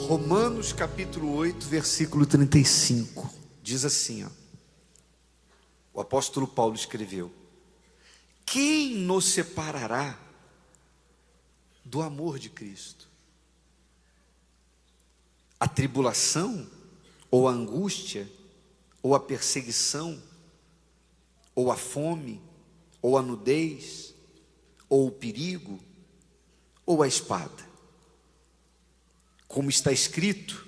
Romanos capítulo 8, versículo 35, diz assim, ó, o apóstolo Paulo escreveu: quem nos separará do amor de Cristo? A tribulação, ou a angústia, ou a perseguição, ou a fome, ou a nudez, ou o perigo, ou a espada? Como está escrito: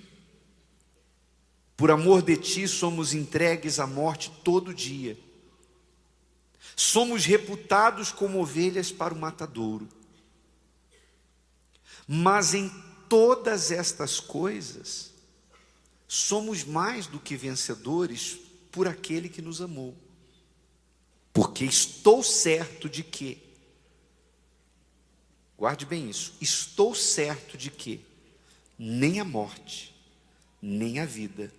por amor de ti somos entregues à morte todo dia, somos reputados como ovelhas para o matadouro. Mas em todas estas coisas somos mais do que vencedores por aquele que nos amou. Porque estou certo de que, guarde bem isso, estou certo de que nem a morte, nem a vida,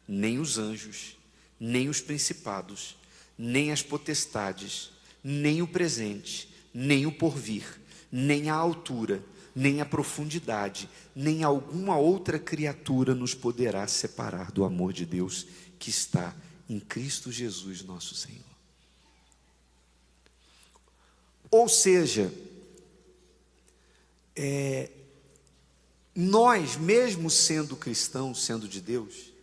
nem os anjos, nem os principados, nem as potestades, nem o presente, nem o porvir, nem a altura, nem a profundidade, nem alguma outra criatura nos poderá separar do amor de Deus que está em Cristo Jesus nosso Senhor. Ou seja, nós, mesmo sendo cristãos, sendo de Deus,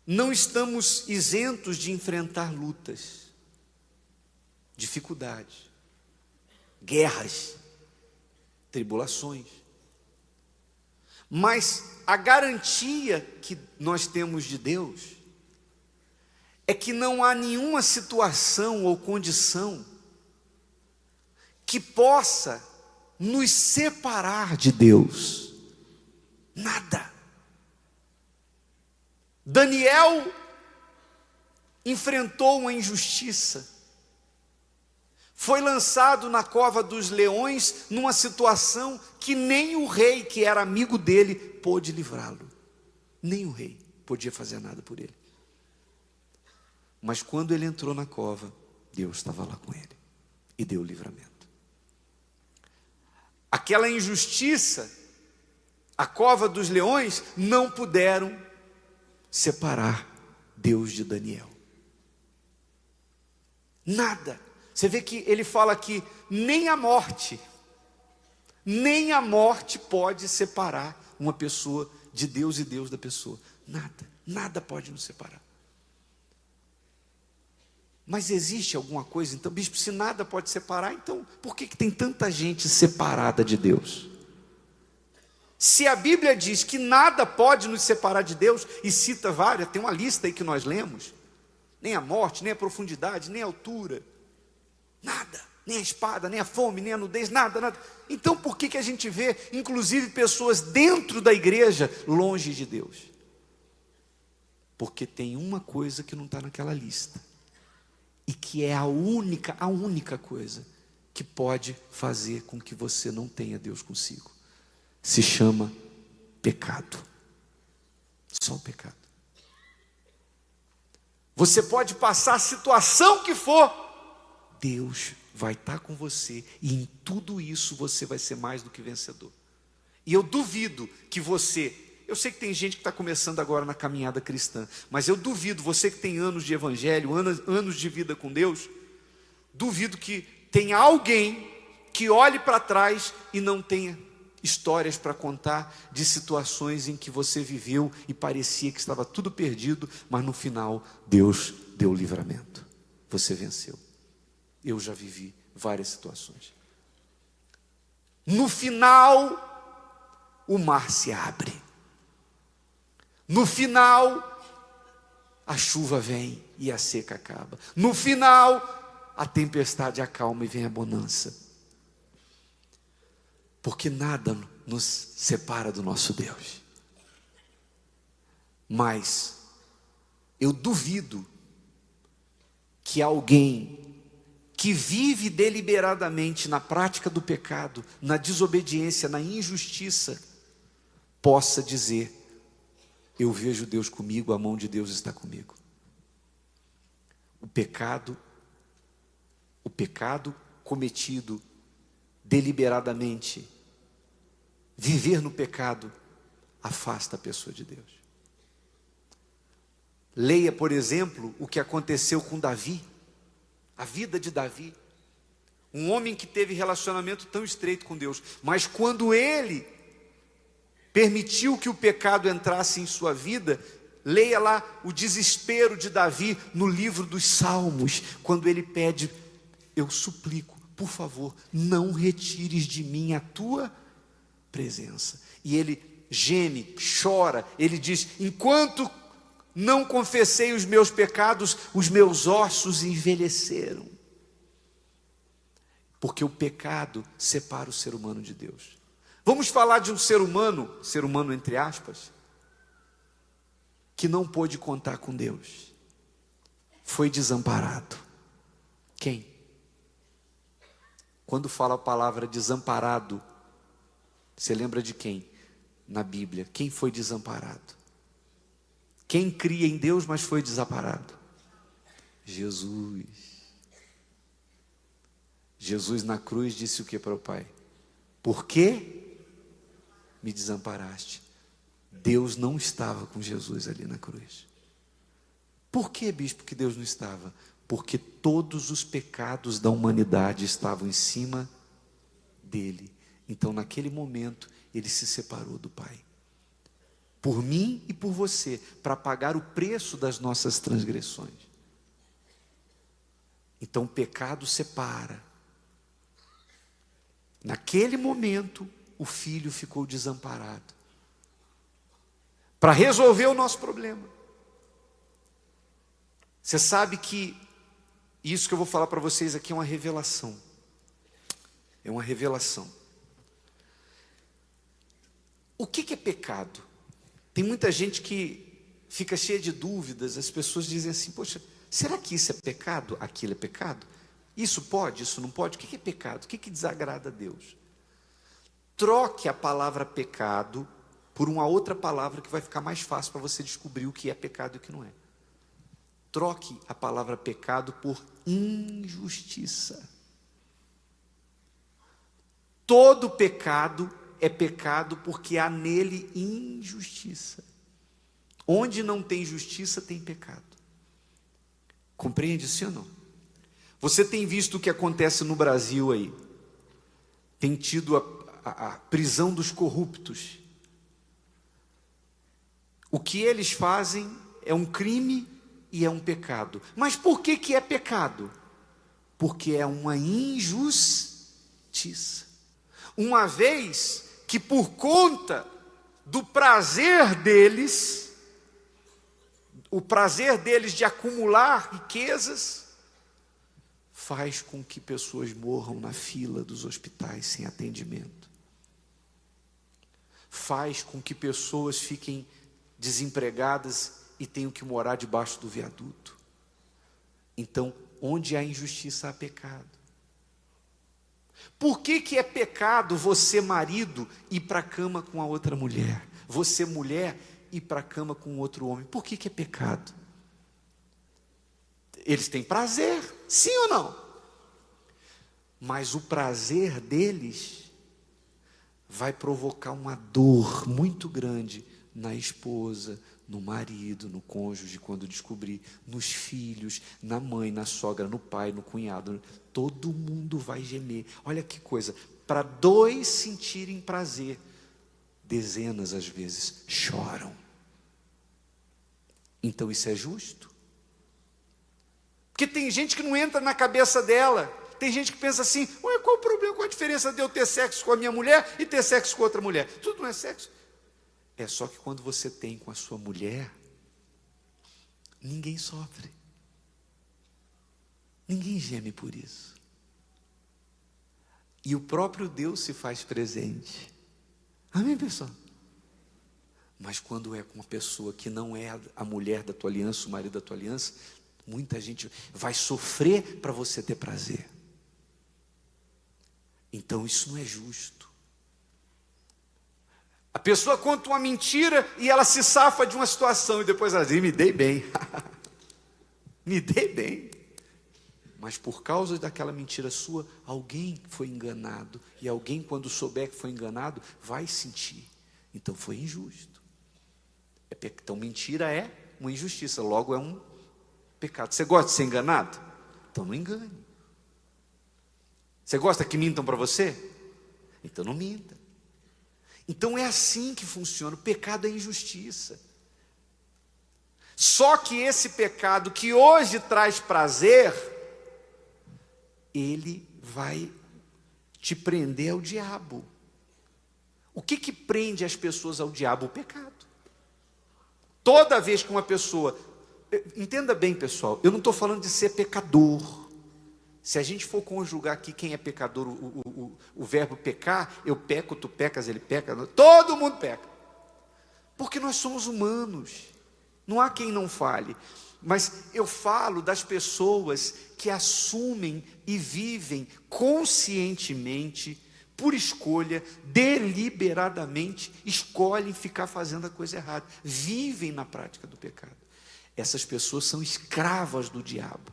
não estamos isentos de enfrentar lutas, dificuldades, guerras, tribulações. Mas a garantia que nós temos de Deus é que não há nenhuma situação ou condição que possa nos separar de Deus. Nada. Daniel enfrentou uma injustiça. Foi lançado na cova dos leões numa situação que nem o rei, que era amigo dele, pôde livrá-lo. Nem o rei podia fazer nada por ele. Mas quando ele entrou na cova, Deus estava lá com ele e deu o livramento. Aquela injustiça, a cova dos leões, não puderam separar Deus de Daniel. Nada. Você vê que ele fala aqui, nem a morte pode separar uma pessoa de Deus e Deus da pessoa. Nada pode nos separar. Mas existe alguma coisa, então, bispo, se nada pode separar, então por que tem tanta gente separada de Deus? Se a Bíblia diz que nada pode nos separar de Deus, e cita várias, tem uma lista aí que nós lemos, nem a morte, nem a profundidade, nem a altura, nada, nem a espada, nem a fome, nem a nudez, nada. Então por que a gente vê, inclusive, pessoas dentro da igreja, longe de Deus? Porque tem uma coisa que não está naquela lista, e que é a única coisa que pode fazer com que você não tenha Deus consigo. Se chama pecado. Só o pecado. Você pode passar a situação que for, Deus vai estar com você, e em tudo isso você vai ser mais do que vencedor. E eu duvido que você, eu sei que tem gente que está começando agora na caminhada cristã, mas eu duvido, você que tem anos de evangelho, anos de vida com Deus, duvido que tenha alguém que olhe para trás e não tenha histórias para contar de situações em que você viveu e parecia que estava tudo perdido, mas no final Deus deu o livramento. Você venceu. Eu já vivi várias situações. No final, o mar se abre. No final, a chuva vem e a seca acaba. No final, a tempestade acalma e vem a bonança. Porque nada nos separa do nosso Deus. Mas eu duvido que alguém que vive deliberadamente na prática do pecado, na desobediência, na injustiça, possa dizer: eu vejo Deus comigo, a mão de Deus está comigo. O pecado cometido deliberadamente Viver no pecado afasta a pessoa de Deus. Leia, por exemplo, o que aconteceu com Davi, a vida de Davi. Um homem que teve relacionamento tão estreito com Deus, mas quando ele permitiu que o pecado entrasse em sua vida, leia lá o desespero de Davi no livro dos Salmos, quando ele pede: eu suplico, por favor, não retires de mim a tua presença. E ele geme, chora, ele diz: enquanto não confessei os meus pecados, os meus ossos envelheceram. Porque o pecado separa o ser humano de Deus. Vamos falar de um ser humano entre aspas, que não pôde contar com Deus. Foi desamparado. Quem? Quando fala a palavra desamparado, você lembra de quem? Na Bíblia, quem foi desamparado? Quem cria em Deus, mas foi desamparado? Jesus. Jesus na cruz disse o que para o Pai? Por que me desamparaste? Deus não estava com Jesus ali na cruz. Por que, bispo, que Deus não estava? Porque todos os pecados da humanidade estavam em cima dele. Então, naquele momento, ele se separou do Pai. Por mim e por você, para pagar o preço das nossas transgressões. Então, o pecado separa. Naquele momento, o filho ficou desamparado. Para resolver o nosso problema. Você sabe que isso que eu vou falar para vocês aqui é uma revelação. É uma revelação. O que é pecado? Tem muita gente que fica cheia de dúvidas. As pessoas dizem assim: poxa, será que isso é pecado? Aquilo é pecado? Isso pode? Isso não pode? O que é pecado? O que desagrada a Deus? Troque a palavra pecado por uma outra palavra que vai ficar mais fácil para você descobrir o que é pecado e o que não é. Troque a palavra pecado por injustiça. Todo pecado é pecado porque há nele injustiça. Onde não tem justiça, tem pecado. Compreende, sim ou não? Você tem visto o que acontece no Brasil aí? Tem tido a prisão dos corruptos. O que eles fazem é um crime e é um pecado. Mas por que é pecado? Porque é uma injustiça. Uma vez que por conta do prazer deles, o prazer deles de acumular riquezas, faz com que pessoas morram na fila dos hospitais sem atendimento. Faz com que pessoas fiquem desempregadas e tenham que morar debaixo do viaduto. Então, onde há injustiça, há pecado. Por que é pecado você, marido, ir para a cama com a outra mulher? Você, mulher, ir para a cama com outro homem? Por que é pecado? Eles têm prazer, sim ou não? Mas o prazer deles vai provocar uma dor muito grande na esposa, no marido, no cônjuge, quando descobrir, nos filhos, na mãe, na sogra, no pai, no cunhado. Todo mundo vai gemer. Olha que coisa, para dois sentirem prazer, dezenas às vezes choram. Então isso é justo? Porque tem gente que não entra na cabeça dela. Tem gente que pensa assim: ué, qual o problema, qual a diferença de eu ter sexo com a minha mulher e ter sexo com outra mulher? Tudo não é sexo. É só que quando você tem com a sua mulher, ninguém sofre. Ninguém geme por isso. E o próprio Deus se faz presente. Amém, pessoal? Mas quando é com uma pessoa que não é a mulher da tua aliança, o marido da tua aliança, muita gente vai sofrer para você ter prazer. Então isso não é justo. A pessoa conta uma mentira e ela se safa de uma situação e depois ela diz: me dei bem. Me dei bem. Mas por causa daquela mentira sua, alguém foi enganado. E alguém, quando souber que foi enganado, vai sentir. Então foi injusto. Então mentira é uma injustiça, logo é um pecado. Você gosta de ser enganado? Então não engane. Você gosta que mintam para você? Então não minta. Então é assim que funciona. O pecado é injustiça. Só que esse pecado que hoje traz prazer, ele vai te prender ao diabo. O que prende as pessoas ao diabo? O pecado. Toda vez que uma pessoa... Entenda bem, pessoal, eu não estou falando de ser pecador. Se a gente for conjugar aqui quem é pecador, o verbo pecar, eu peco, tu pecas, ele peca, todo mundo peca. Porque nós somos humanos. Não há quem não fale. Mas eu falo das pessoas que assumem e vivem conscientemente, por escolha, deliberadamente, escolhem ficar fazendo a coisa errada. Vivem na prática do pecado. Essas pessoas são escravas do diabo.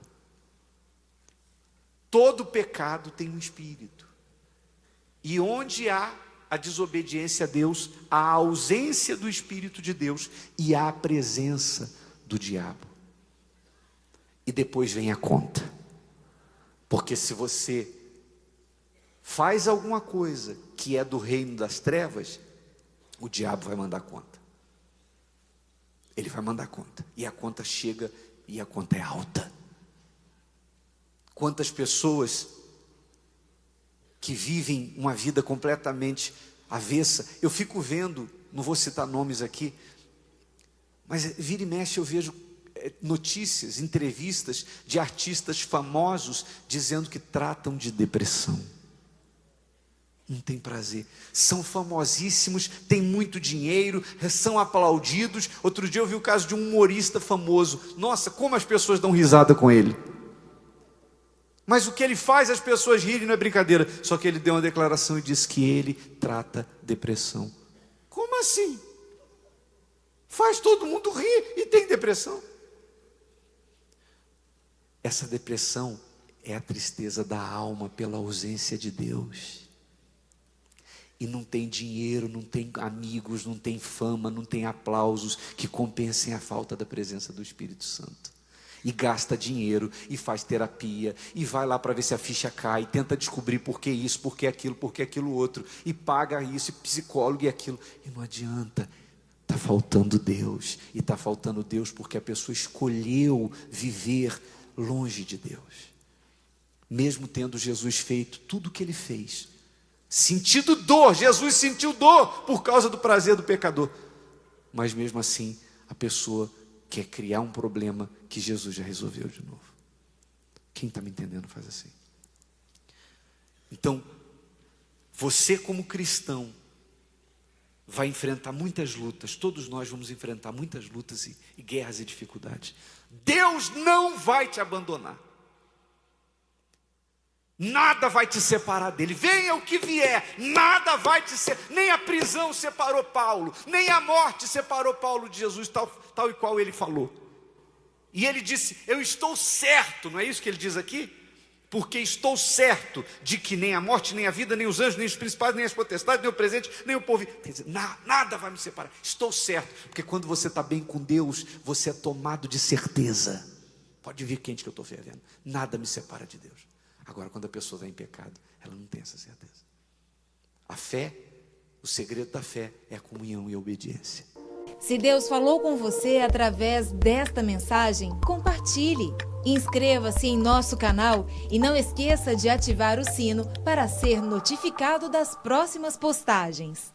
Todo pecado tem um espírito. E onde há a desobediência a Deus, há a ausência do Espírito de Deus e há a presença do diabo. E depois vem a conta. Porque se você faz alguma coisa que é do reino das trevas, o diabo vai mandar conta. Ele vai mandar conta. E a conta chega e a conta é alta. Quantas pessoas que vivem uma vida completamente avessa. Eu fico vendo, não vou citar nomes aqui, mas vira e mexe eu vejo notícias, entrevistas de artistas famosos dizendo que tratam de depressão. Não tem prazer. São famosíssimos, têm muito dinheiro, são aplaudidos. Outro dia eu vi o caso de um humorista famoso. Nossa, como as pessoas dão risada com ele. Mas o que ele faz, as pessoas rirem, não é brincadeira. Só que ele deu uma declaração e disse que ele trata depressão. Como assim? Faz todo mundo rir e tem depressão. Essa depressão é a tristeza da alma pela ausência de Deus. E não tem dinheiro, não tem amigos, não tem fama, não tem aplausos que compensem a falta da presença do Espírito Santo. E gasta dinheiro, e faz terapia, e vai lá para ver se a ficha cai, e tenta descobrir por que isso, por que aquilo outro, e paga isso, e psicólogo e aquilo, e não adianta, está faltando Deus, e está faltando Deus porque a pessoa escolheu viver longe de Deus, mesmo tendo Jesus feito tudo o que ele fez, sentido dor, Jesus sentiu dor por causa do prazer do pecador, mas mesmo assim, a pessoa quer criar um problema que Jesus já resolveu de novo. Quem está me entendendo faz assim. Então, você como cristão, vai enfrentar muitas lutas, todos nós vamos enfrentar muitas lutas e guerras e dificuldades. Deus não vai te abandonar. Nada vai te separar dele, venha o que vier, nada vai te separar, nem a prisão separou Paulo, nem a morte separou Paulo de Jesus, tal e qual ele falou. E ele disse, eu estou certo, não é isso que ele diz aqui? Porque estou certo de que nem a morte, nem a vida, nem os anjos, nem os principados, nem as potestades, nem o presente, nem o povo, quer dizer, nada vai me separar, estou certo, porque quando você está bem com Deus, você é tomado de certeza, pode vir quente que eu estou fervendo, nada me separa de Deus. Agora, quando a pessoa está em pecado, ela não tem essa certeza. A fé, o segredo da fé é a comunhão e a obediência. Se Deus falou com você através desta mensagem, compartilhe. Inscreva-se em nosso canal e não esqueça de ativar o sino para ser notificado das próximas postagens.